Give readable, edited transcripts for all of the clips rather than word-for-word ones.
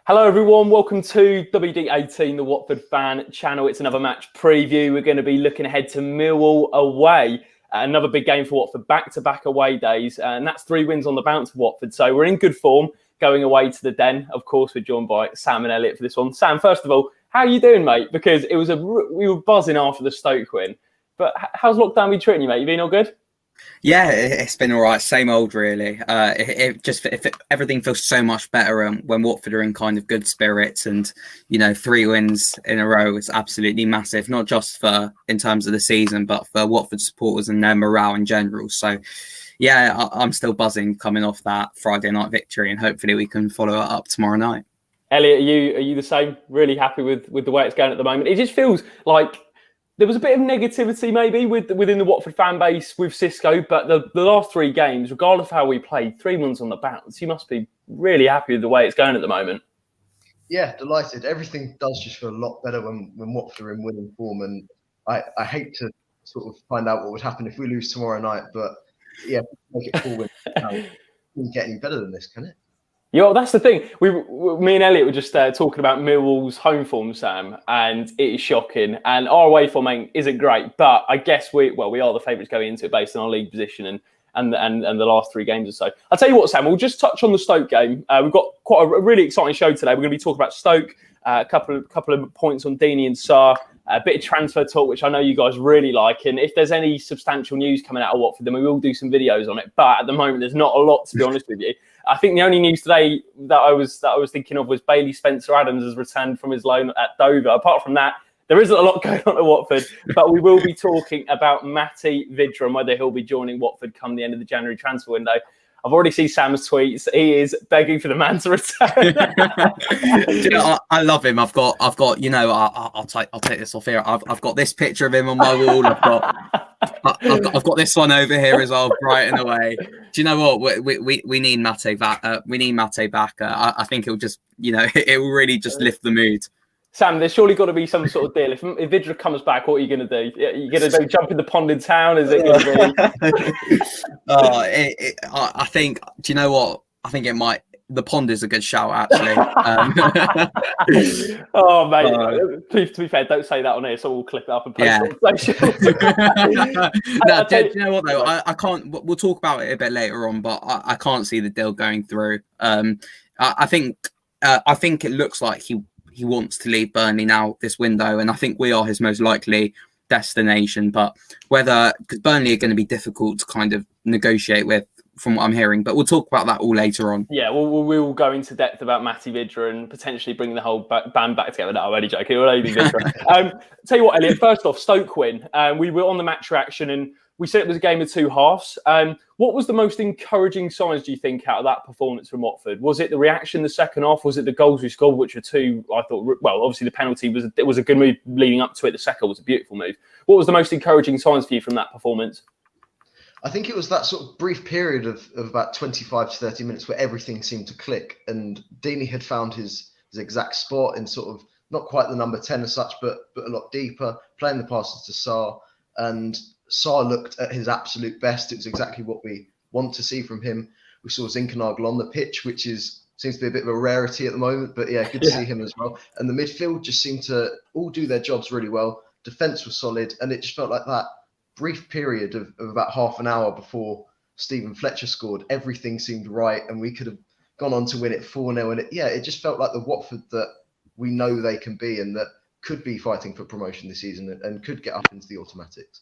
Hello everyone, welcome to WD18, the Watford fan channel. It's another match preview. We're going to be looking ahead to Millwall away. Another big game for Watford, back-to-back away days. And that's 3 wins on the bounce for Watford. So we're in good form going away to the Den. Of course, we're joined by Sam and Elliot for this one. Sam, first of all, how are you doing, mate? Because we were buzzing after the Stoke win. But how's lockdown been treating you, mate? You been all good? Yeah, it's been all right. Same old, really. Everything feels so much better when Watford are in kind of good spirits, and 3 wins in a row is absolutely massive. Not just in terms of the season, but for Watford supporters and their morale in general. So, yeah, I'm still buzzing coming off that Friday night victory, and hopefully we can follow it up tomorrow night. Elliot, are you the same? Really happy with the way it's going at the moment? It just feels like there was a bit of negativity maybe within the Watford fan base with Cisco, but the last 3 games, regardless of how we played, 3 wins on the bounce. You must be really happy with the way it's going at the moment. Yeah, delighted. Everything does just feel a lot better when Watford are in winning form, and I hate to sort of find out what would happen if we lose tomorrow night, but yeah, make it 4 wins. It can't get any better than this, can it? Yeah, that's the thing. Me and Elliot were just talking about Millwall's home form, Sam, and it is shocking. And our away form isn't great, but I guess we are the favourites going into it based on our league position and the last 3 games or so. I'll tell you what, Sam, we'll just touch on the Stoke game. We've got quite a really exciting show today. We're going to be talking about Stoke, a couple of points on Deeney and Sarr, a bit of transfer talk, which I know you guys really like. And if there's any substantial news coming out of Watford, then we will do some videos on it. But at the moment, there's not a lot, to be honest with you. I think the only news today that I was thinking of was Bailey Spencer-Adams has returned from his loan at Dover. Apart from that, there isn't a lot going on at Watford, but we will be talking about Matty Vydra and whether he'll be joining Watford come the end of the January transfer window. I've already seen Sam's tweets. He is begging for the man to return. I love him. I'll take this off here. I've got this picture of him on my wall. I've got this one over here as well, brighten away. Do you know what? We need Mate back. We need Mate back. I think it'll just, it will really just lift the mood. Sam, there's surely got to be some sort of deal. If Vydra comes back, what are you going to do? You're going to jump in the pond in town? Is it going to be? I think. Do you know what? I think it might. The pond is a good shout, actually. Oh, mate. To be fair, don't say that on here, so we'll clip it up and post it on socials. No, do you know what, though? I can't... We'll talk about it a bit later on, but I can't see the deal going through. I think it looks like he wants to leave Burnley now, this window, and I think we are his most likely destination. But because Burnley are going to be difficult to kind of negotiate with, from what I'm hearing, but we'll talk about that all later on. Yeah, we'll go into depth about Matty Vydra and potentially bring the whole band back together. No, I'm only joking. It will only be Vydra. Tell you what, Elliot, first off, Stoke win. We were on the match reaction and we said it was a game of 2 halves. What was the most encouraging signs, do you think, out of that performance from Watford? Was it the reaction the second half? Was it the goals we scored, which were 2, I thought, well, obviously the penalty was a good move leading up to it. The second was a beautiful move. What was the most encouraging signs for you from that performance? I think it was that sort of brief period of about 25 to 30 minutes where everything seemed to click, and Deeney had found his exact spot in sort of not quite the number 10 as such, but a lot deeper, playing the passes to Sarr, and Sarr looked at his absolute best. It was exactly what we want to see from him. We saw Zinkernagel on the pitch, which seems to be a bit of a rarity at the moment, but yeah, good to see him as well. And the midfield just seemed to all do their jobs really well. Defence was solid, and it just felt like that brief period of about half an hour before Stephen Fletcher scored, everything seemed right, and we could have gone on to win it 4-0. And it just felt like the Watford that we know they can be, and that could be fighting for promotion this season and could get up into the automatics.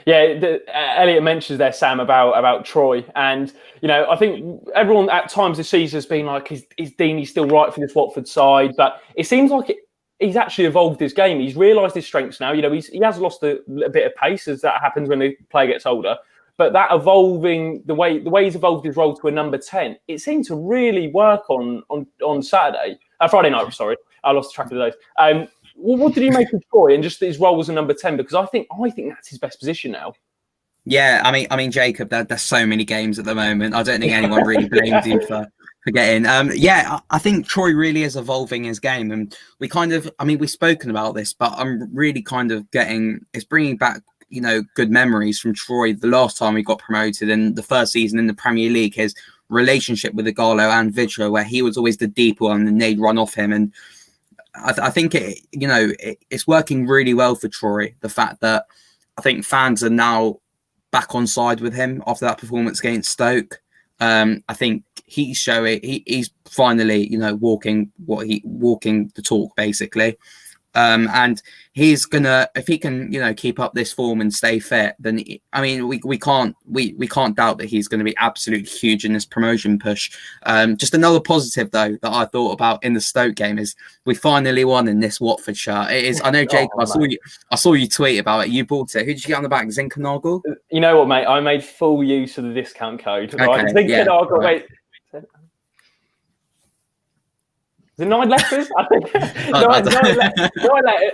Yeah, Elliot mentions there, Sam, about Troy, and I think everyone at times this season has been like, is Deeney still right for this Watford side? But it seems like he's actually evolved his game. He's realised his strengths now. He has lost a bit of pace, as that happens when the player gets older. But that evolving, the way he's evolved his role to a number 10, it seemed to really work on Friday night. Sorry, I lost track of those. What did he make of Troy and just his role as a number 10? Because I think that's his best position now. Yeah, I mean, Jacob, there's so many games at the moment. I don't think anyone really blames you for forgetting. I think Troy really is evolving his game, and we've spoken about this, but I'm really kind of it's bringing back, good memories from Troy. The last time we got promoted in the first season in the Premier League, his relationship with Igalo and Vydra, where he was always the deep one and they'd run off him. And I think it's working really well for Troy. The fact that I think fans are now back on side with him after that performance against Stoke. I think he's showing he's finally walking the talk basically. And he's gonna, if he can, keep up this form and stay fit, then we can't doubt that he's going to be absolutely huge in this promotion push. Just another positive though that I thought about in the Stoke game is we finally won in this Watford shirt. It is. I know, Jacob. I saw you tweet about it. You bought it. Who did you get on the back? Zinkernagel. You know what, mate? I made full use of the discount code. Okay, right? Zinkernagel. Yeah, right. Wait. The 9 letters? I think. nine letters.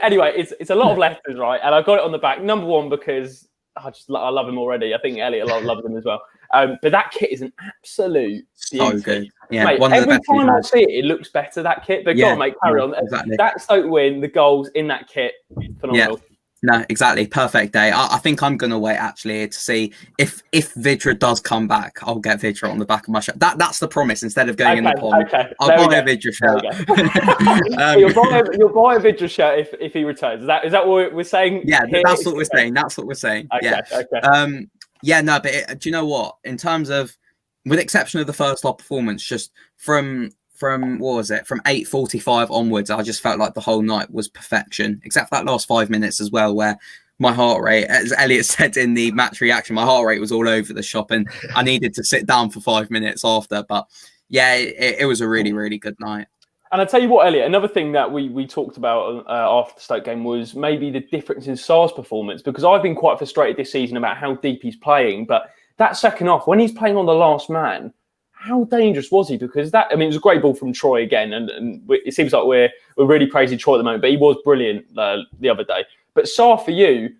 Anyway, it's a lot of letters, right? And I got it on the back. Number one, because I love him already. I think Elliot loves him as well. But that kit is an absolute beauty. So good. Yeah, mate, every time I see it, it looks better, that kit. But go on, mate, carry on. Exactly. That Stoke win, the goals in that kit, phenomenal. Yeah. No, exactly. Perfect day. I think I'm going to wait actually to see if Vydra does come back. I'll get Vydra on the back of my shirt. That's the promise. Instead of going in the pond, I'll buy a Vydra shirt. You'll buy a Vydra shirt if he returns. Is that what we're saying? Yeah, that's what we're saying. That's what we're saying. Okay, okay. But do you know what? In terms of, with the exception of the first half performance, just from what was it, from 8:45 onwards, I just felt like the whole night was perfection, except for that last 5 minutes as well, where my heart rate, as Elliot said in the match reaction, my heart rate was all over the shop and I needed to sit down for 5 minutes after. But yeah, it was a really, really good night. And I'll tell you what, Elliot, another thing that we talked about after the Stoke game was maybe the difference in Sarr's performance, because I've been quite frustrated this season about how deep he's playing. But that second half, when he's playing on the last man, how dangerous was he? Because it was a great ball from Troy again, and it seems like we're really praising Troy at the moment, but he was brilliant the other day. But Sarr, for you,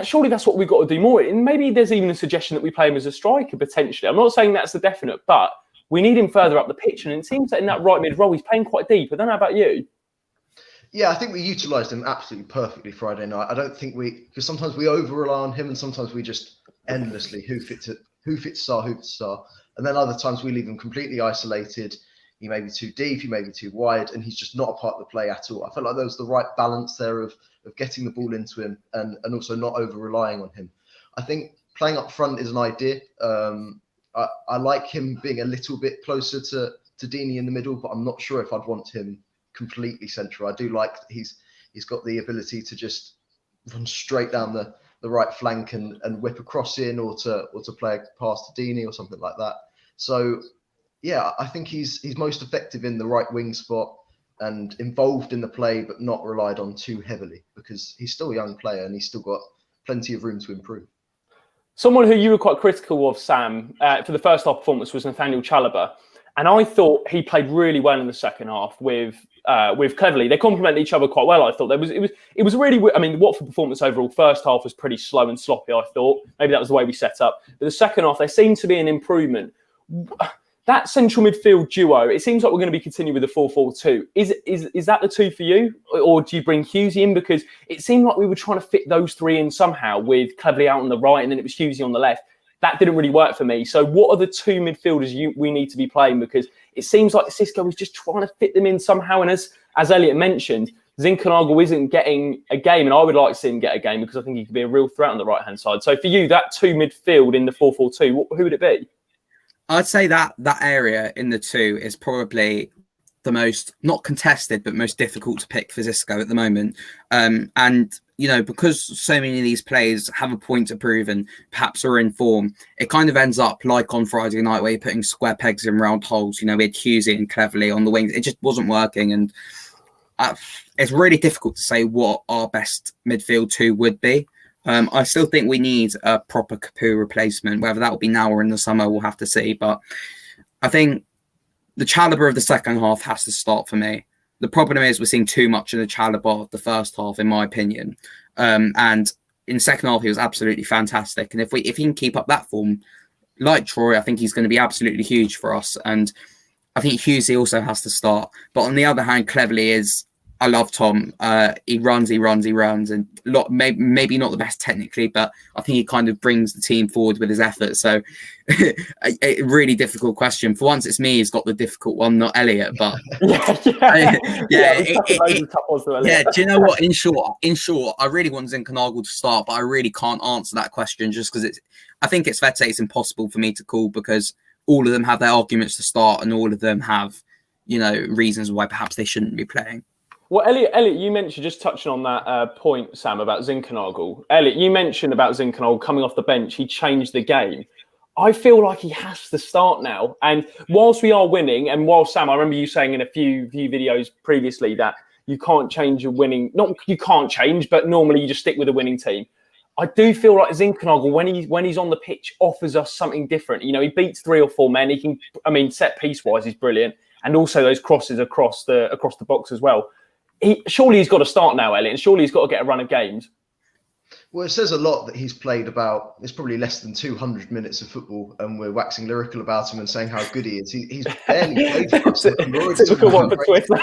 surely that's what we've got to do more. And maybe there's even a suggestion that we play him as a striker potentially. I'm not saying that's the definite, but we need him further up the pitch. And it seems that in that right mid role, he's playing quite deep. I don't know about you. Yeah, I think we utilised him absolutely perfectly Friday night. I don't think because sometimes we over-rely on him and sometimes we just endlessly who fits Sarr. And then other times we leave him completely isolated. He may be too deep, he may be too wide, and he's just not a part of the play at all. I felt like there was the right balance there of getting the ball into him and also not over-relying on him. I think playing up front is an idea. I like him being a little bit closer to Deeney in the middle, but I'm not sure if I'd want him completely central. I do like that he's got the ability to just run straight down the right flank and whip a cross in or to play a pass to Deeney or something like that. So yeah, I think he's most effective in the right wing spot and involved in the play, but not relied on too heavily because he's still a young player and he's still got plenty of room to improve. Someone who you were quite critical of, Sam, for the first half performance was Nathaniel Chalobah. And I thought he played really well in the second half with Cleverley. They complemented each other quite well, I thought. It was really, the Watford performance overall, first half was pretty slow and sloppy, I thought. Maybe that was the way we set up. But the second half, there seemed to be an improvement. That central midfield duo, it seems like we're going to be continuing with the 4-4-2. Is that the two for you? Or do you bring Hughesy in? Because it seemed like we were trying to fit those three in somehow with Cleverley out on the right and then it was Hughesy on the left. That didn't really work for me. So what are the two midfielders we need to be playing? Because it seems like Cisco is just trying to fit them in somehow. And as Elliot mentioned, Zinkernagel isn't getting a game. And I would like to see him get a game because I think he could be a real threat on the right-hand side. So for you, that two midfield in the 4-4-2, who would it be? I'd say that area in the two is probably the most, not contested, but most difficult to pick for Xisco at the moment. And, because so many of these players have a point to prove and perhaps are in form, it kind of ends up like on Friday night where you're putting square pegs in round holes. We had Hughesy and Cleverley on the wings. It just wasn't working. And it's really difficult to say what our best midfield two would be. I still think we need a proper Capoue replacement. Whether that will be now or in the summer, we'll have to see. But I think the Chalobah of the second half has to start for me. The problem is we're seeing too much of the Chalobah of the first half, in my opinion. And in the second half, he was absolutely fantastic. And if he can keep up that form, like Troy, I think he's going to be absolutely huge for us. And I think Hughesy also has to start. But on the other hand, Cleverley is I love Tom. He runs, and maybe not the best technically, but I think he kind of brings the team forward with his effort. So, a really difficult question. For once, it's me who's got the difficult one, not Elliot. But yeah. Do you know what? In short, I really want Zinkernagel to start, but I really can't answer that question just because I think it's fair to say it's impossible for me to call because all of them have their arguments to start, and all of them have, reasons why perhaps they shouldn't be playing. Well, Elliot, you mentioned, just touching on that point, Sam, about Zinkernagel. Elliot, you mentioned about Zinkernagel coming off the bench. He changed the game. I feel like he has to start now. And whilst we are winning, and while Sam, I remember you saying in a few videos previously that you can't change a winning, not you can't change, but normally you just stick with a winning team. I do feel like Zinkernagel, when he's on the pitch, offers us something different. He beats 3 or 4 men. He can, set piece wise, he's brilliant, and also those crosses across the box as well. Surely he's got to start now, Elliot, and surely he's got to get a run of games. Well, it says a lot that he's played it's probably less than 200 minutes of football, and we're waxing lyrical about him and saying how good he is. He's barely played for us. Typical one for Twitter.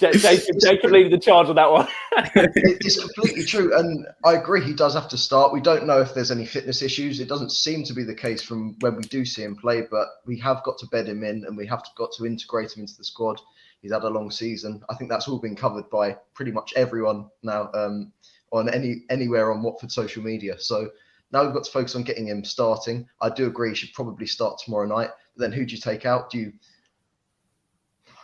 Jacob leading the charge on that one. It's completely true, and I agree he does have to start. We don't know if there's any fitness issues. It doesn't seem to be the case from when we do see him play, but we have got to bed him in, and we have got to integrate him into the squad. He's had a long season. I think that's all been covered by pretty much everyone now on anywhere on Watford social media. So now we've got to focus on getting him starting. I do agree he should probably start tomorrow night. But then who do you take out?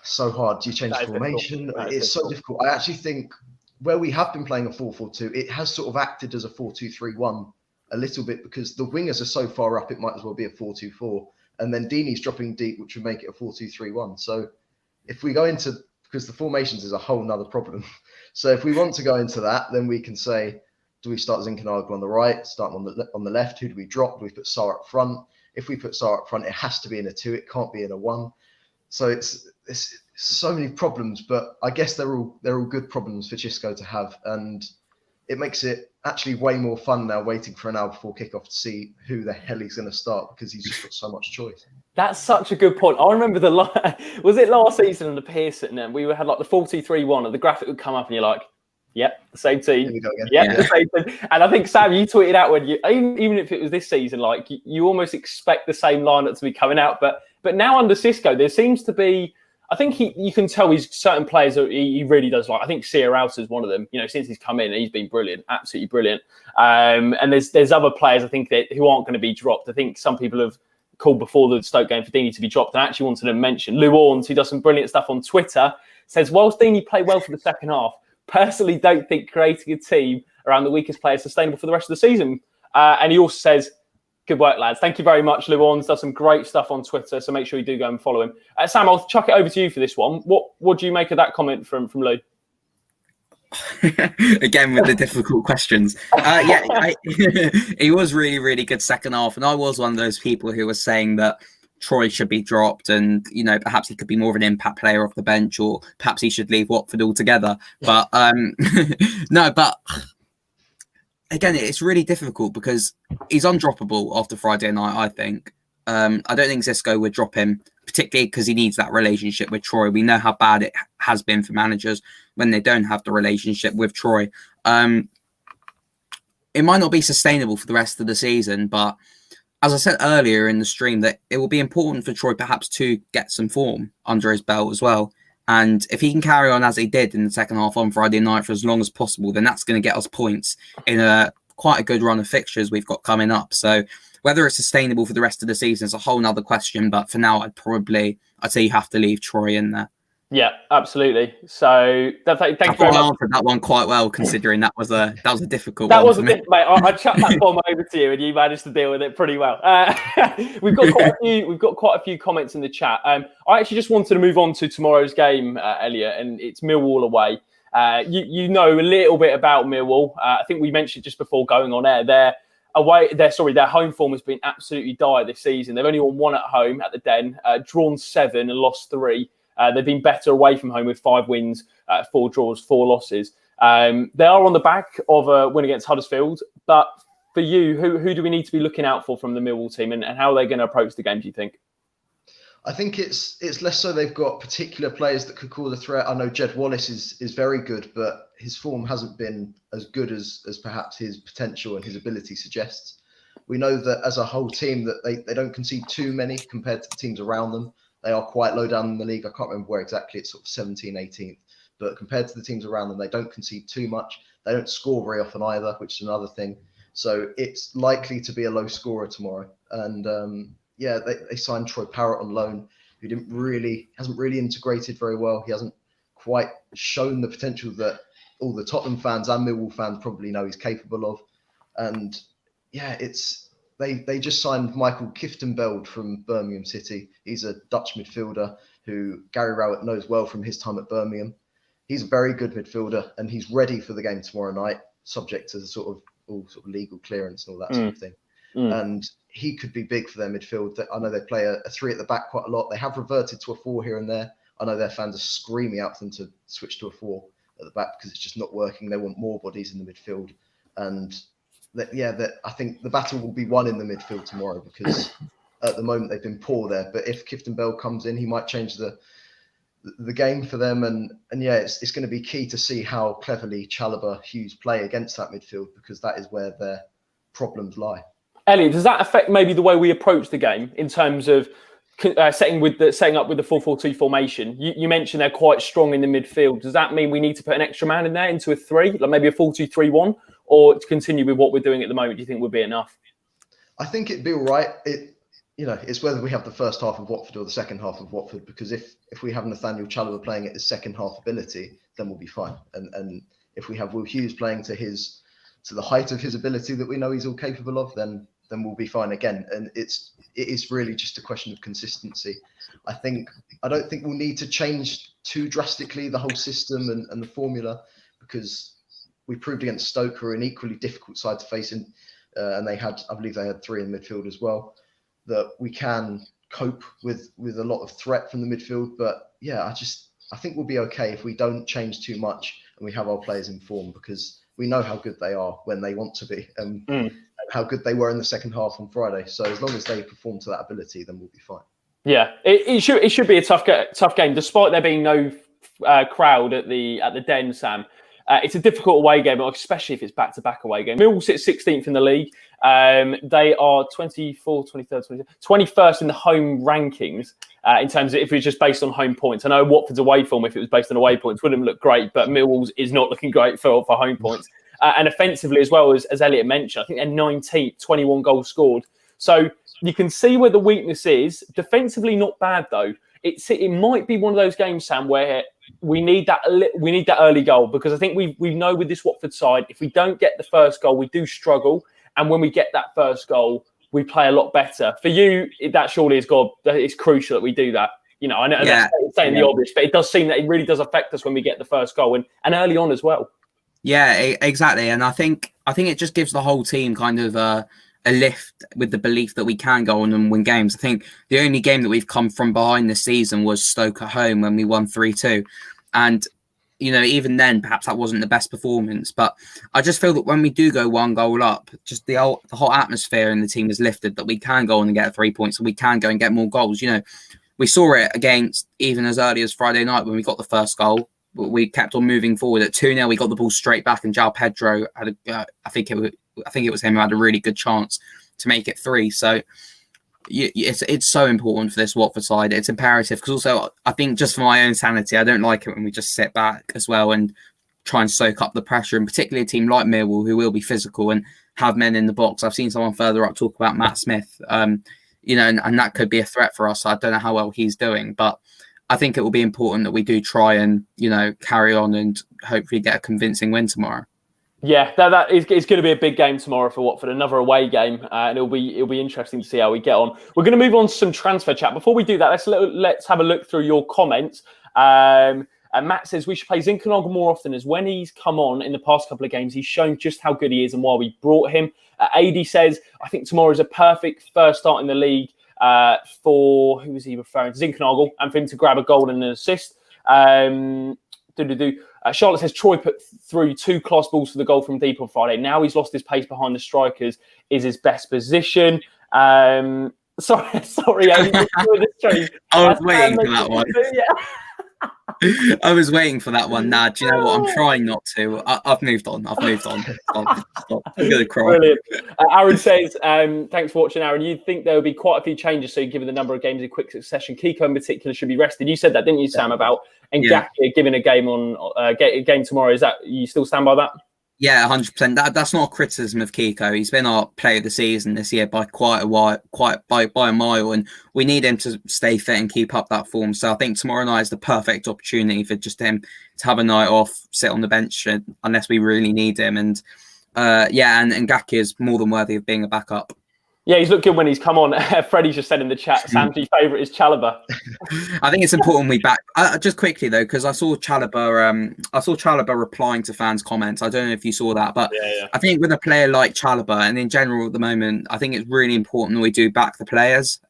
So hard. Do you change formation? It's so difficult. I actually think where we have been playing a 4-4-2, it has sort of acted as a 4-2-3-1 a little bit because the wingers are so far up, it might as well be a 4-2-4. And then Deeney's dropping deep, which would make it a 4-2-3-1. So if we go into, because the formations is a whole nother problem. So if we want to go into that, then we can say, do we start Zinkernagel on the right, start on the left? Who do we drop? Do we put Sarr up front? If we put Sarr up front, it has to be in a 2. It can't be in a 1. So it's so many problems, but I guess they're all good problems for Xisco to have, and it makes it actually way more fun now waiting for an hour before kickoff to see who the hell he's going to start because he's just got so much choice. That's such a good point. I remember was it last season under Pearson, and we had like the 4-2-3-1, and the graphic would come up, and you're like, "Yep, the same team." Yep, the same team. And I think Sam, you tweeted out when even if it was this season, like you almost expect the same lineup to be coming out, but now under Xisco, there seems to be. I think you can tell he's certain players that he really does like. I think Searhouse is one of them. Since he's come in, he's been brilliant, absolutely brilliant. And there's other players I think who aren't going to be dropped. I think some people have called before the Stoke game for Deeney to be dropped. And I actually wanted to mention Lou Orns, who does some brilliant stuff on Twitter, says, whilst Deeney played well for the second half, personally don't think creating a team around the weakest player is sustainable for the rest of the season. And he also says, good work, lads. Thank you very much. Lou Orns does some great stuff on Twitter, so make sure you do go and follow him. Sam, I'll chuck it over to you for this one. What do you make of that comment from Lou? Again with the difficult questions. He was really, really good second half, and I was one of those people who was saying that Troy should be dropped, and perhaps he could be more of an impact player off the bench, or perhaps he should leave Watford altogether. But no, but again, it's really difficult because he's undroppable after Friday night. I think I don't think Xisco would drop him, particularly because he needs that relationship with Troy. We know how bad it has been for managers when they don't have the relationship with Troy. It might not be sustainable for the rest of the season, but as I said earlier in the stream, that it will be important for Troy perhaps to get some form under his belt as well. And if he can carry on as he did in the second half on Friday night for as long as possible, then that's going to get us points in quite a good run of fixtures we've got coming up. So whether it's sustainable for the rest of the season is a whole nother question. But for now, I'd say you have to leave Troy in there. Yeah, absolutely. So thank you very much. I answered that one quite well, considering that was a difficult one. That was a mate. I chucked that bomb over to you, and you managed to deal with it pretty well. We've got quite a few comments in the chat. I actually just wanted to move on to tomorrow's game, Elliot, and it's Millwall away. You know a little bit about Millwall. I think we mentioned just before going on air. Their home form has been absolutely dire this season. They've only won 1 at home at the Den, drawn 7 and lost 3. They've been better away from home with 5 wins, 4 draws, 4 losses. They are on the back of a win against Huddersfield. But for you, who do we need to be looking out for from the Millwall team, and how are they going to approach the game, do you think? I think it's less so they've got particular players that could cause a threat. I know Jed Wallace is very good, but his form hasn't been as good as perhaps his potential and his ability suggests. We know that as a whole team that they don't concede too many compared to the teams around them. They are quite low down in the league. I can't remember where exactly. It's sort of 17th, 18th. But compared to the teams around them, they don't concede too much. They don't score very often either, which is another thing. So it's likely to be a low scorer tomorrow. And they signed Troy Parrott on loan, who hasn't really integrated very well. He hasn't quite shown the potential that all the Tottenham fans and Millwall fans probably know he's capable of. And they just signed Michael Kieftenbeld from Birmingham City. He's a Dutch midfielder who Gary Rowett knows well from his time at Birmingham. He's a very good midfielder, and he's ready for the game tomorrow night, subject to all sort of legal clearance and all that sort of thing. And he could be big for their midfield. I know they play a 3 at the back quite a lot. They have reverted to a 4 here and there. I know their fans are screaming out for them to switch to a 4 at the back because it's just not working. They want more bodies in the midfield. And I think the battle will be won in the midfield tomorrow because at the moment they've been poor there. But if Kieftenbeld comes in, he might change the game for them. And it's going to be key to see how cleverly Chalobah, Hughes play against that midfield because that is where their problems lie. Elliot, does that affect maybe the way we approach the game in terms of setting up with the 4-4-2 formation? You mentioned they're quite strong in the midfield. Does that mean we need to put an extra man in there into a 3, like maybe a 4-2-3-1, or to continue with what we're doing at the moment? Do you think would be enough? I think it'd be all right. It's whether we have the first half of Watford or the second half of Watford, because if we have Nathaniel Chalobah playing at his second half ability, then we'll be fine. And if we have Will Hughes playing to the height of his ability that we know he's all capable of, then we'll be fine again. And it is really just a question of consistency. I don't think we'll need to change too drastically the whole system and the formula, because we proved against Stoke, who are an equally difficult side to face, and I believe they had 3 in midfield as well, that we can cope with a lot of threat from the midfield. But I think we'll be okay if we don't change too much and we have our players in form, because we know how good they are when they want to be, and how good they were in the second half on Friday. So as long as they perform to that ability, then we'll be fine. Yeah, it should be a tough game, despite there being no crowd at the Den, Sam. It's a difficult away game, especially if it's back-to-back away game. Millwall sit 16th in the league. They are 24th, 23rd, 21st in the home rankings in terms of if it's just based on home points. I know Watford's away form, if it was based on away points, wouldn't look great, but Millwall's is not looking great for home points. And offensively as well, as Elliot mentioned, I think they're 19th, 21 goals scored. So you can see where the weakness is. Defensively, not bad, though. It might be one of those games, Sam, where we need that early goal, because I think we know with this Watford side, if we don't get the first goal, we do struggle. And when we get that first goal, we play a lot better. For you, that surely it's crucial that we do that. I know that's saying the obvious, but it does seem that it really does affect us when we get the first goal and early on as well. Yeah, exactly. And I think it just gives the whole team kind of a lift with the belief that we can go on and win games. I think the only game that we've come from behind this season was Stoke at home when we won 3-2. And, even then, perhaps that wasn't the best performance. But I just feel that when we do go 1 goal up, just the whole atmosphere in the team is lifted, that we can go on and get 3 points and we can go and get more goals. We saw it against even as early as Friday night when we got the first goal. We kept on moving forward. At 2-0, we got the ball straight back, and João Pedro had I think it was him who had a really good chance to make it 3. So it's so important for this Watford side. It's imperative, because also I think just for my own sanity, I don't like it when we just sit back as well and try and soak up the pressure, and particularly a team like Millwall, who will be physical and have men in the box. I've seen someone further up talk about Matt Smith, and that could be a threat for us. I don't know how well he's doing, but I think it will be important that we do try and, carry on and hopefully get a convincing win tomorrow. Yeah, it's going to be a big game tomorrow for Watford, another away game, and it'll be interesting to see how we get on. We're going to move on to some transfer chat. Before we do that, let's have a look through your comments. And Matt says we should play Zinkernagel more often, as when he's come on in the past couple of games, he's shown just how good he is and why we brought him. AD says, I think tomorrow is a perfect first start in the league for, who was he referring to? Zinkernagel, and for him to grab a goal and an assist. Charlotte says Troy put through 2 class balls for the goal from deep on Friday. Now he's lost his pace behind the strikers, is his best position. Sorry, Ellie, I was waiting for that one. I was waiting for that one. Nah, do you know what? I'm trying not to. I've moved on. Stop. I'm going to cry. Brilliant. Aaron says, thanks for watching, Aaron. You think there will be quite a few changes, so given the number of games in quick succession, Kiko in particular should be rested. You said that, didn't you, Sam, about Ngakia giving a game game tomorrow. Is that, you still stand by that? Yeah, 100%. That's not a criticism of Kiko. He's been our player of the season this year by quite a while, by a mile, and we need him to stay fit and keep up that form. So I think tomorrow night is the perfect opportunity for just him to have a night off, sit on the bench unless we really need him. And and Ngakia is more than worthy of being a backup. Yeah, he's looked good when he's come on. Freddie's just said in the chat, Sam's favourite is Chalobah. I think it's important we back. Just quickly though, because I saw Chalobah replying to fans' comments. I don't know if you saw that, but I think with a player like Chalobah and in general at the moment, I think it's really important we do back the players,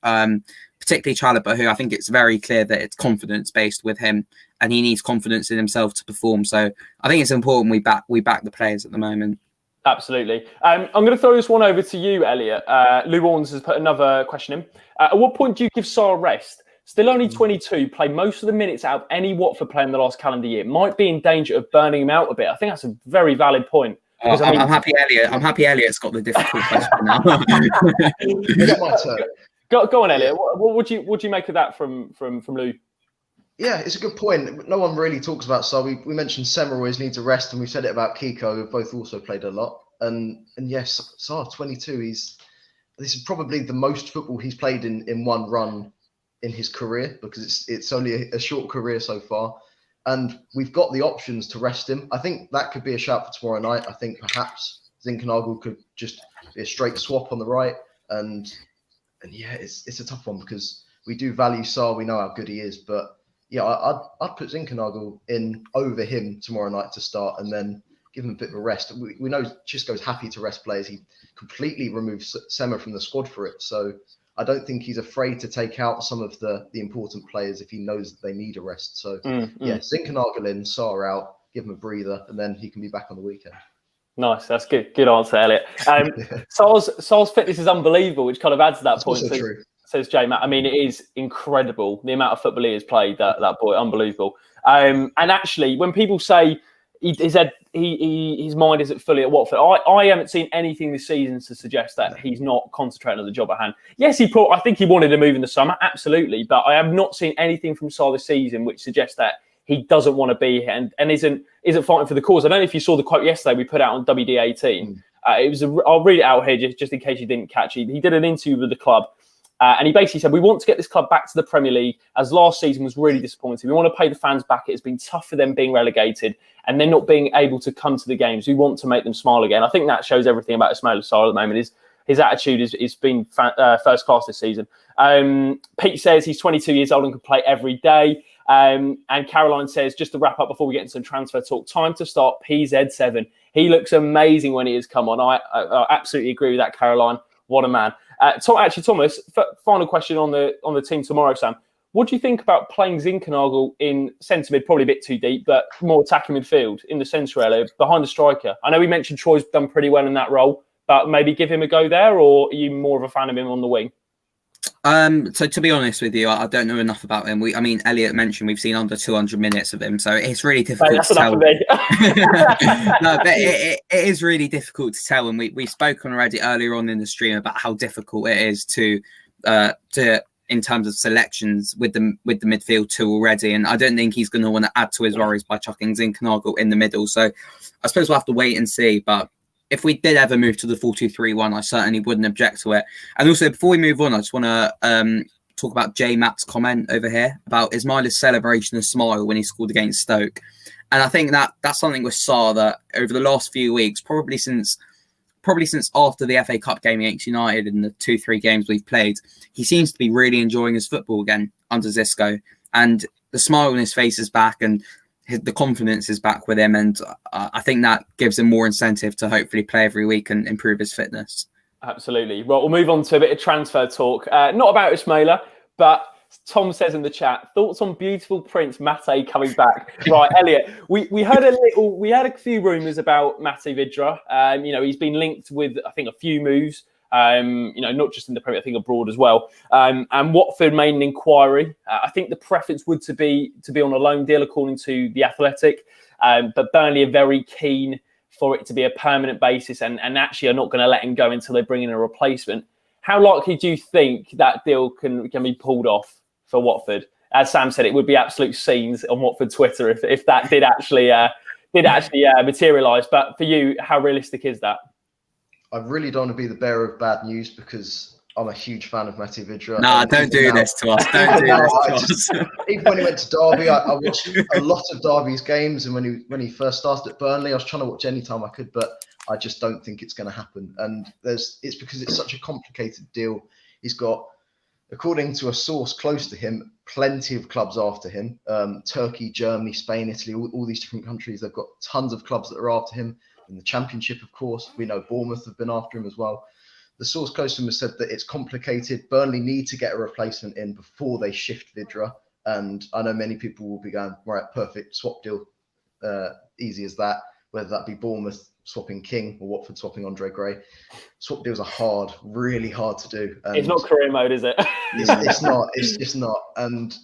particularly Chalobah, who I think it's very clear that it's confidence based with him, and he needs confidence in himself to perform. So I think it's important we back the players at the moment. Absolutely. I'm going to throw this one over to you, Elliot. Lou Warnes has put another question in. At what point do you give Sarr rest? Still only 22, played most of the minutes out of any Watford player in the last calendar year. Might be in danger of burning him out a bit. I think that's a very valid point. I'm happy Elliot's got the difficult question now. Go on, Elliot. What would you make of that from Lou? Yeah, it's a good point. No one really talks about Sarr. We mentioned Sem always needs a rest, and we've said it about Kiko, who both also played a lot. And yes, Sarr, 22. This is probably the most football he's played in one run in his career, because it's only a short career so far. And we've got the options to rest him. I think that could be a shout for tomorrow night. I think perhaps Zinkernagel could just be a straight swap on the right. And yeah, it's a tough one because we do value Sarr. We know how good he is, but yeah, I'd put Zinkernagel in over him tomorrow night to start, and then give him a bit of a rest. We know Xisco's happy to rest players. He completely removed Sema from the squad for it, so I don't think he's afraid to take out some of the important players if he knows that they need a rest. So yeah, Zinkernagel in, Sarr out, give him a breather, and then he can be back on the weekend. Nice, that's good. Good answer, Elliot. Sarr's fitness is unbelievable, which kind of adds to that point. Also true. Says J Matt. I mean, it is incredible the amount of football he has played. That boy, unbelievable. And actually, when people say his mind isn't fully at Watford, I haven't seen anything this season to suggest that he's not concentrating on the job at hand. Yes, I think he wanted to move in the summer, absolutely, but I have not seen anything from Sarr this season which suggests that he doesn't want to be here and isn't fighting for the cause. I don't know if you saw the quote yesterday we put out on WD18. It was I'll read it out here just in case you didn't catch it. He did an interview with the club. And he basically said, we want to get this club back to the Premier League, as last season was really disappointing. We want to pay the fans back. It's been tough for them being relegated and then not being able to come to the games. We want to make them smile again. I think that shows everything about Ismaïla Sarr at the moment. His attitude is been first class this season. Pete says he's 22 years old and can play every day. And Caroline says, just to wrap up before we get into some transfer talk, time to start PZ7. He looks amazing when he has come on. I absolutely agree with that, Caroline. What a man. Thomas, final question on the team tomorrow, Sam. What do you think about playing Zinkernagel in centre mid, probably a bit too deep, but more attacking midfield in the centre area, behind the striker? I know we mentioned Troy's done pretty well in that role, but maybe give him a go there, or are you more of a fan of him on the wing? So to be honest with you, I don't know enough about him. Elliot mentioned we've seen under 200 minutes of him, so it's really difficult to tell. No, but it is really difficult to tell, and we've spoken already earlier on in the stream about how difficult it is to in terms of selections with the midfield two already, and I don't think he's going to want to add to his worries by chucking Zinkernagel in the middle. So I suppose we'll have to wait and see, but if we did ever move to the 4-2-3-1, I certainly wouldn't object to it. And also, before we move on, I just want to talk about J Matt's comment over here about Ismaïla's celebration and smile when he scored against Stoke. And I think that's something with Sarr that over the last few weeks, probably since after the FA Cup game against United in the 2-3 games we've played, he seems to be really enjoying his football again under Xisco. And the smile on his face is back, and the confidence is back with him, and I think that gives him more incentive to hopefully play every week and improve his fitness. Absolutely. Right, we'll move on to a bit of transfer talk. Not about Ismaïla, but Tom says in the chat, thoughts on beautiful Prince Mate coming back. Right, Elliot, we had a few rumours about Mate Vydra. He's been linked with, I think, a few moves. Not just in the Premier, I think abroad as well. And Watford made an inquiry. I think the preference would to be on a loan deal, according to The Athletic. But Burnley are very keen for it to be a permanent basis and actually are not going to let him go until they bring in a replacement. How likely do you think that deal can be pulled off for Watford? As Sam said, it would be absolute scenes on Watford Twitter if that did actually materialise. But for you, how realistic is that? I really don't want to be the bearer of bad news because I'm a huge fan of Matej Vydra. Nah, don't do this to us. Don't do this to us. Even when he went to Derby, I watched a lot of Derby's games, and when he first started at Burnley, I was trying to watch any time I could, but I just don't think it's going to happen. And it's because it's such a complicated deal. He's got, according to a source close to him, plenty of clubs after him. Turkey, Germany, Spain, Italy, all these different countries. They've got tons of clubs that are after him. In the Championship, of course, we know Bournemouth have been after him as well. The source close to him has said that it's complicated. Burnley need to get a replacement in before they shift Vydra. And I know many people will be going, right, perfect, swap deal, easy as that. Whether that be Bournemouth swapping King or Watford swapping Andre Gray. Swap deals are hard, really hard to do. And it's not career mode, is it? it's not. It's just not. And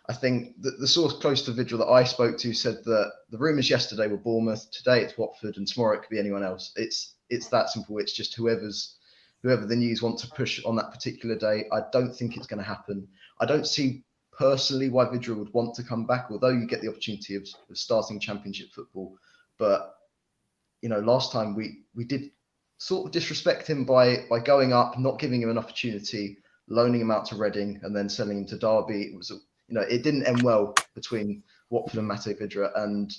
I think the source close to Vydra that I spoke to said that the rumours yesterday were Bournemouth, today it's Watford, and tomorrow it could be anyone else. It's that simple. It's just whoever the news want to push on that particular day. I don't think it's going to happen. I don't see personally why Vydra would want to come back, although you get the opportunity of starting Championship football. But last time we did sort of disrespect him by going up, not giving him an opportunity, loaning him out to Reading, and then selling him to Derby. It didn't end well between Watford and Matej Vydra, and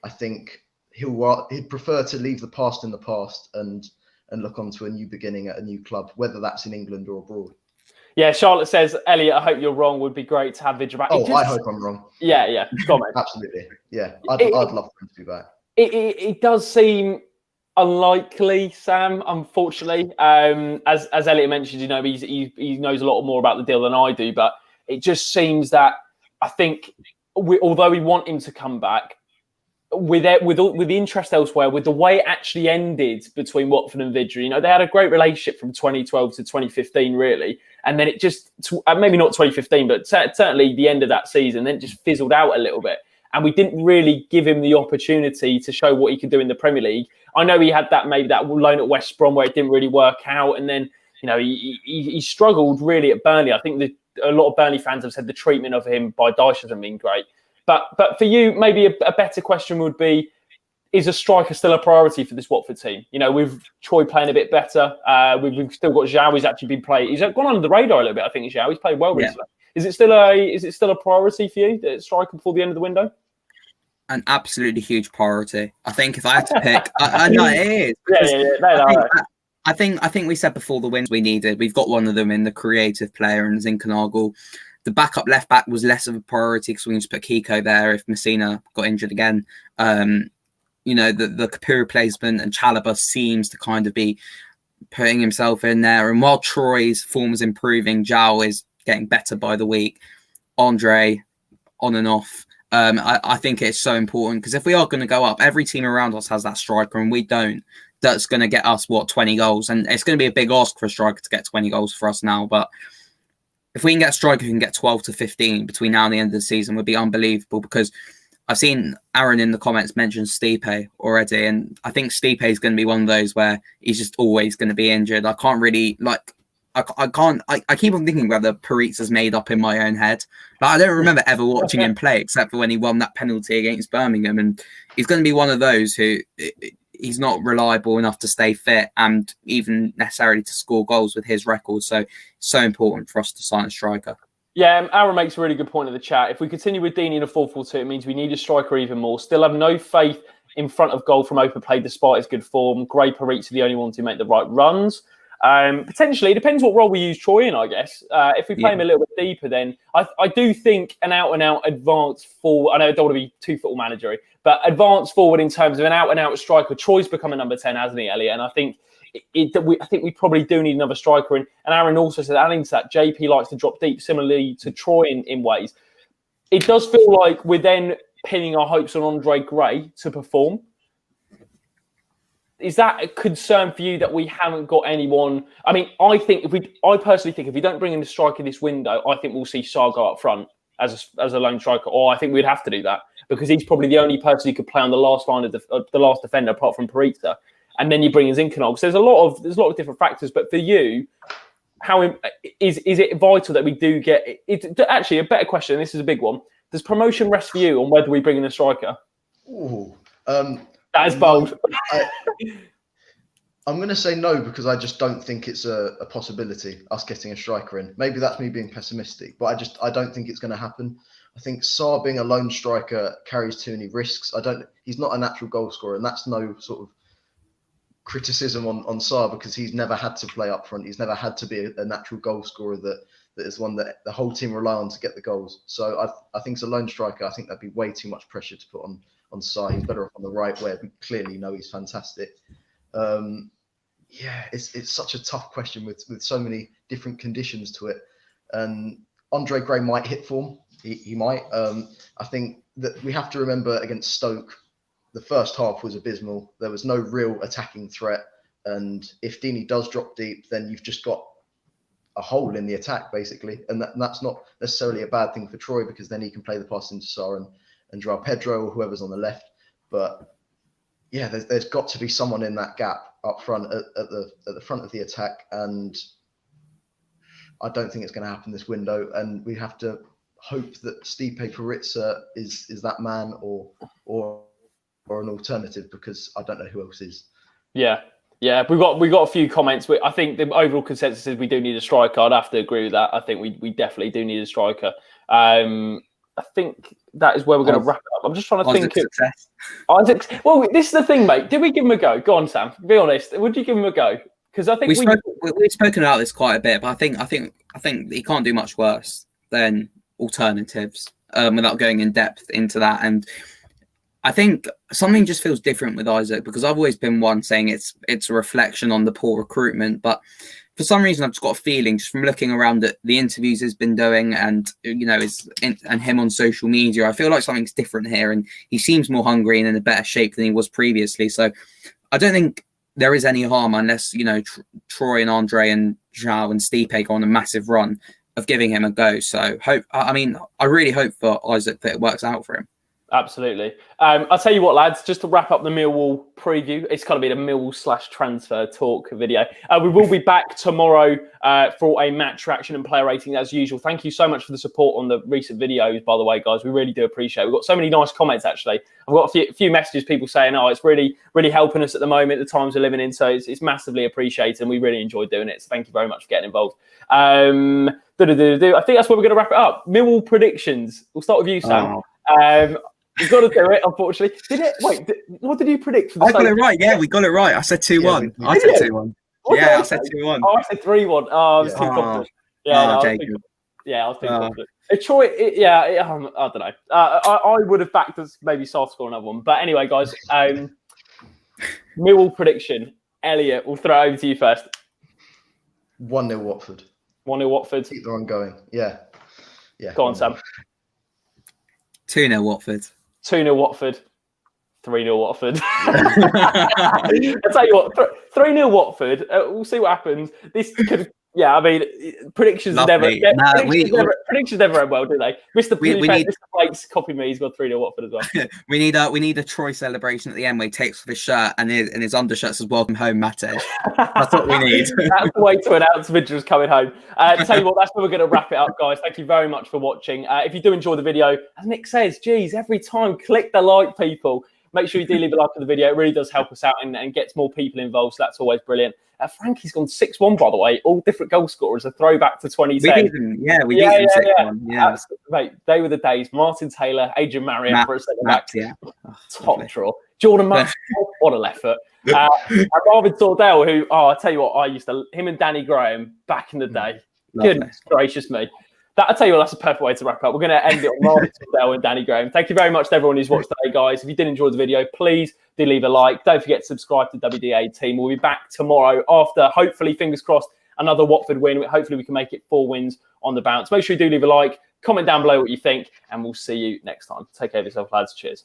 I think he'd prefer to leave the past in the past and look onto a new beginning at a new club, whether that's in England or abroad. Yeah, Charlotte says, Elliot, I hope you're wrong. Would be great to have Vydra back. I hope I'm wrong. Yeah. Go on, mate. Absolutely. Yeah, I'd love for him to be back. It does seem unlikely, Sam, unfortunately. As Elliot mentioned, he knows a lot more about the deal than I do, but it just seems that I think although we want him to come back, with the interest elsewhere, with the way it actually ended between Watford and Vydra, they had a great relationship from 2012 to 2015, really. And then it just, maybe not 2015, but certainly the end of that season, then it just fizzled out a little bit. And we didn't really give him the opportunity to show what he could do in the Premier League. I know he had that loan at West Brom where it didn't really work out. And then, he struggled really at Burnley. I think a lot of Burnley fans have said the treatment of him by Dyche hasn't been great. But for you, maybe a better question would be, is a striker still a priority for this Watford team? With Troy playing a bit better, we've still got Zhao. He's actually been playing. He's gone under the radar a little bit, I think, Zhao. He's played well recently. Is it still a priority for you, the striker before the end of the window? An absolutely huge priority. I think if I had to pick, I know it is. I think we said before the wins we needed. We've got one of them in the creative player and Zinkernagel. The backup left back was less of a priority because we can just put Kiko there if Messina got injured again. The Capu replacement and Chalobah seems to kind of be putting himself in there. And while Troy's form is improving, Zhao is getting better by the week. Andre on and off. I think it's so important because if we are going to go up, every team around us has that striker and we don't. That's going to get us, 20 goals? And it's going to be a big ask for a striker to get 20 goals for us now. But if we can get a striker who can get 12 to 15 between now and the end of the season, would be unbelievable because I've seen Aaron in the comments mention Stipe already. And I think Stipe is going to be one of those where he's just always going to be injured. I can't really, I keep on thinking whether Paritza's made up in my own head. I don't remember ever watching him play except for when he won that penalty against Birmingham. And he's going to be one of those who he's not reliable enough to stay fit and even necessarily to score goals with his record. So important for us to sign a striker. Yeah, Aaron makes a really good point in the chat. If we continue with Deeney in a 4-4-2, it means we need a striker even more. Still have no faith in front of goal from open play despite his good form. Gray, Paritza are the only ones who make the right runs. Potentially, it depends what role we use Troy in, I guess. If we play him a little bit deeper, then I do think an out-and-out advanced forward, I know I don't want to be too football managery, but advanced forward in terms of an out-and-out striker. Troy's become a number 10, hasn't he, Elliot? And I think we probably do need another striker. And Aaron also said, adding to that, JP likes to drop deep, similarly to Troy in ways. It does feel like we're then pinning our hopes on Andre Gray to perform. is that a concern for you that we haven't got anyone? I mean, I personally think if we don't bring in the striker this window, I think we'll see Sarr go up front as a lone striker, or I think we'd have to do that because he's probably the only person who could play on the last line of the last defender apart from Paritza. And then you bring in Zinkernagel. So there's a lot of different factors. But for you, how is it vital that we do get it? Actually, a better question. This is a big one. Does promotion rest for you on whether we bring in a striker? Ooh, that is bold. I'm going to say no because I just don't think it's a possibility, us getting a striker in. Maybe that's me being pessimistic, but I don't think it's going to happen. I think Sarr being a lone striker carries too many risks. He's not a natural goal scorer, and that's no sort of criticism on Sarr because he's never had to play up front. He's never had to be a natural goal scorer that is one that the whole team rely on to get the goals. So I think as a lone striker, I think that'd be way too much pressure to put on Sarr. He's better off on the right where we clearly know he's fantastic. It's such a tough question with so many different conditions to it. And Andre Gray might hit form. He might. I think that we have to remember against Stoke, the first half was abysmal. There was no real attacking threat. And if Deeney does drop deep, then you've just got a hole in the attack, basically. And that's not necessarily a bad thing for Troy because then he can play the pass into Sarr and João Pedro or whoever's on the left. But yeah, there's got to be someone in that gap up front at the front of the attack. And I don't think it's going to happen this window. And we have to hope that Stipe Paritza is that man or an alternative because I don't know who else is. Yeah, we got a few comments. I think the overall consensus is we do need a striker. I'd have to agree with that. I think we definitely do need a striker. I think that is where we're going to wrap it up. I'm just trying to think. Isaac. Well, this is the thing, mate. Did we give him a go? Go on, Sam. Be honest. Would you give him a go? Because I think we've spoken about this quite a bit, but I think he can't do much worse than alternatives without going in depth into that. And I think something just feels different with Isaac because I've always been one saying it's a reflection on the poor recruitment, but for some reason I've just got a feeling just from looking around at the interviews he's been doing and and him on social media, I feel like something's different here and he seems more hungry and in a better shape than he was previously. So I don't think there is any harm unless Troy and Andre and João and Stipe go on a massive run of giving him a go. So I really hope for Isaac that it works out for him. Absolutely. I'll tell you what, lads, just to wrap up the Millwall preview, it's going to be the Millwall/transfer talk video. We will be back tomorrow for a match reaction and player rating as usual. Thank you so much for the support on the recent videos, by the way, guys. We really do appreciate it. We've got so many nice comments, actually. I've got a few messages, people saying, it's really, really helping us at the moment, the times we're living in. So it's massively appreciated and we really enjoy doing it. So thank you very much for getting involved. I think that's where we're going to wrap it up. Millwall predictions. We'll start with you, Sam. You've got to do it, unfortunately. What did you predict? I got it right. Yeah, we got it right. I said 2-1. I said 2-1. Yeah, I said 2-1. Oh, I said 3-1. Oh, I was too confident. I was too confident. Troy, I don't know. I would have backed us maybe Sarr score another one. But anyway, guys, Millwall prediction. Elliot, we'll throw it over to you first. 1-0 Watford. 1-0 Watford. Keep the run going. Yeah. Go on, Sam. 2-0 Watford. 2-0 Watford. 3-0 Watford. I'll tell you what, 3-0 Watford. We'll see what happens. This could, predictions never end well, do they? Mr. Blake's copied me. He's got 3-0 Watford as well. we need a Troy celebration at the end where he takes off his shirt and his undershirt says "Welcome home, Mate." That's what we need. That's the way to announce Vydra's coming home. Tell you what, that's where we're going to wrap it up, guys. Thank you very much for watching. If you do enjoy the video, as Nick says, every time click the like, people. Make sure you do leave a like on the video. It really does help us out and gets more people involved. So that's always brilliant. Frankie's gone 6-1, by the way. All different goal scorers. A throwback to 2010. We beat them 6-1. Yeah. Mate, they were the days. Martin Taylor, Adrian Marriott for a centre back. Top draw. Jordan Matt, what a left foot. And Marvin Sordell, who, I tell you what, him and Danny Graham back in the day. Goodness gracious me. I'll tell you what, that's a perfect way to wrap up. We're going to end it on Marvin Sordell and Danny Graham. Thank you very much to everyone who's watched today, guys. If you did enjoy the video, please do leave a like. Don't forget to subscribe to WDA team. We'll be back tomorrow after, hopefully, fingers crossed, another Watford win. Hopefully, we can make it 4 wins on the bounce. Make sure you do leave a like. Comment down below what you think, and we'll see you next time. Take care of yourself, lads. Cheers.